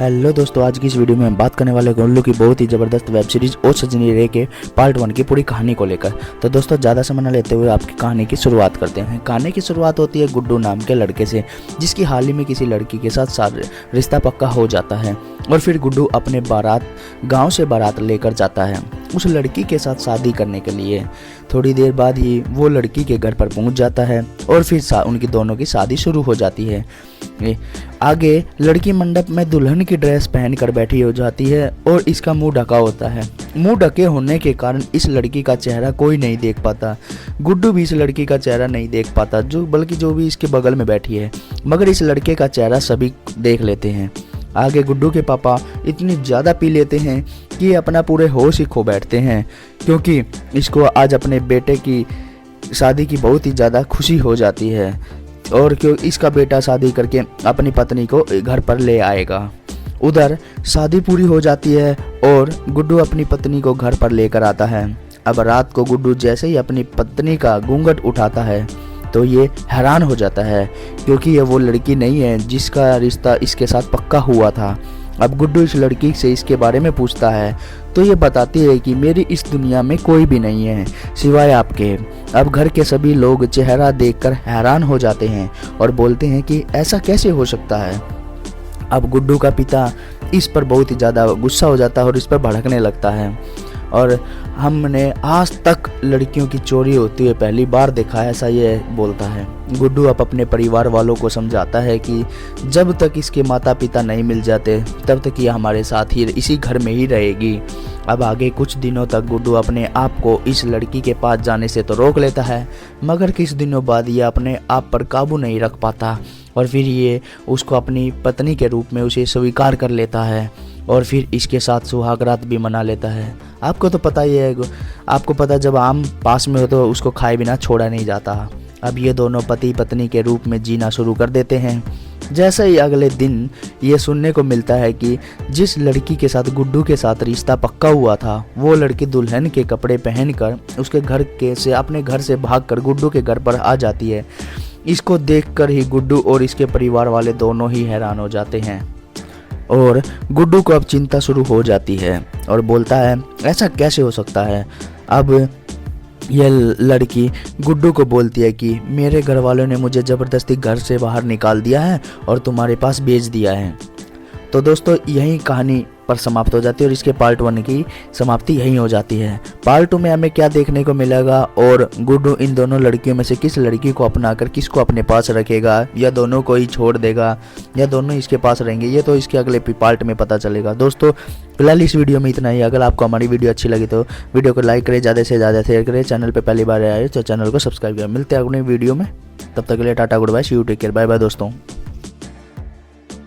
Hello दोस्तों, आज की इस वीडियो में हम बात करने वाले हैं गुल्लू की बहुत ही ज़बरदस्त वेब सीरीज ओ सजनी रे के पार्ट 1 की पूरी कहानी को लेकर। तो दोस्तों ज़्यादा समय न लेते हुए आपकी कहानी की शुरुआत करते हैं। कहानी की शुरुआत होती है गुड्डू नाम के लड़के से, जिसकी हाल ही में किसी लड़की के साथ रिश्ता पक्का हो जाता है। और फिर गुड्डू अपने गाँव से बारात लेकर जाता है उस लड़की के साथ शादी करने के लिए। थोड़ी देर बाद ही वो लड़की के घर पर पहुंच जाता है और फिर उनकी दोनों की शादी शुरू हो जाती है। आगे लड़की मंडप में दुल्हन की ड्रेस पहनकर बैठी हो जाती है और इसका मुंह ढका होता है। मुंह ढके होने के कारण इस लड़की का चेहरा कोई नहीं देख पाता। गुड्डू भी इस लड़की का चेहरा नहीं देख पाता, बल्कि जो भी इसके बगल में बैठी है, मगर इस लड़के का चेहरा सभी देख लेते हैं। आगे गुड्डू के पापा इतनी ज़्यादा पी लेते हैं कि अपना पूरे होश ही खो बैठते हैं, क्योंकि इसको आज अपने बेटे की शादी की बहुत ही ज़्यादा खुशी हो जाती है और क्यों इसका बेटा शादी करके अपनी पत्नी को घर पर ले आएगा। उधर शादी पूरी हो जाती है और गुड्डू अपनी पत्नी को घर पर लेकर आता है। अब रात को गुड्डू जैसे ही अपनी पत्नी का घूंघट उठाता है तो ये हैरान हो जाता है, क्योंकि ये वो लड़की नहीं है जिसका रिश्ता इसके साथ पक्का हुआ था। अब गुड्डू इस लड़की से इसके बारे में पूछता है तो ये बताती है कि मेरी इस दुनिया में कोई भी नहीं है सिवाय आपके। अब घर के सभी लोग चेहरा देखकर हैरान हो जाते हैं और बोलते हैं कि ऐसा कैसे हो सकता है। अब गुड्डू का पिता इस पर बहुत ही ज़्यादा गुस्सा हो जाता है और इस पर भड़कने लगता है। और हमने आज तक लड़कियों की चोरी होती हुई पहली बार देखा है, ऐसा ये बोलता है। गुड्डू अब अपने परिवार वालों को समझाता है कि जब तक इसके माता पिता नहीं मिल जाते तब तक ये हमारे साथ ही इसी घर में ही रहेगी। अब आगे कुछ दिनों तक गुड्डू अपने आप को इस लड़की के पास जाने से तो रोक लेता है, मगर कुछ दिनों बाद ये अपने आप पर काबू नहीं रख पाता और फिर ये उसको अपनी पत्नी के रूप में उसे स्वीकार कर लेता है और फिर इसके साथ सुहागरात भी मना लेता है। आपको तो पता ही है, आपको पता जब आम पास में हो तो उसको खाए बिना छोड़ा नहीं जाता। अब ये दोनों पति पत्नी के रूप में जीना शुरू कर देते हैं। जैसे ही अगले दिन ये सुनने को मिलता है कि जिस लड़की के साथ गुड्डू के साथ रिश्ता पक्का हुआ था वो लड़की दुल्हन के कपड़े पहनकर उसके घर से अपने घर से भागकर गुड्डू के घर पर आ जाती है। इसको देखकर ही गुड्डू और इसके परिवार वाले दोनों ही हैरान हो जाते हैं और गुड्डू को अब चिंता शुरू हो जाती है और बोलता है ऐसा कैसे हो सकता है। अब यह लड़की गुड्डू को बोलती है कि मेरे घर वालों ने मुझे ज़बरदस्ती घर से बाहर निकाल दिया है और तुम्हारे पास भेज दिया है। तो दोस्तों यही कहानी पर समाप्त हो जाती है और इसके पार्ट 1 की समाप्ति यही हो जाती है। पार्ट 2 में हमें क्या देखने को मिलेगा और गुड्डू इन दोनों लड़कियों में से किस लड़की को अपनाकर किसको अपने पास रखेगा, या दोनों को ही छोड़ देगा, या दोनों इसके पास रहेंगे, ये तो इसके अगले पार्ट में पता चलेगा। दोस्तों फिलहाल इस वीडियो में इतना ही। अगर आपको हमारी वीडियो अच्छी लगी तो वीडियो को लाइक करें, ज़्यादा से ज़्यादा शेयर करें, चैनल पर पहली बार आए तो चैनल को सब्सक्राइब करें। मिलते हैं अगले वीडियो में, तब तक के लिए tata good bye, see you take care, bye bye दोस्तों।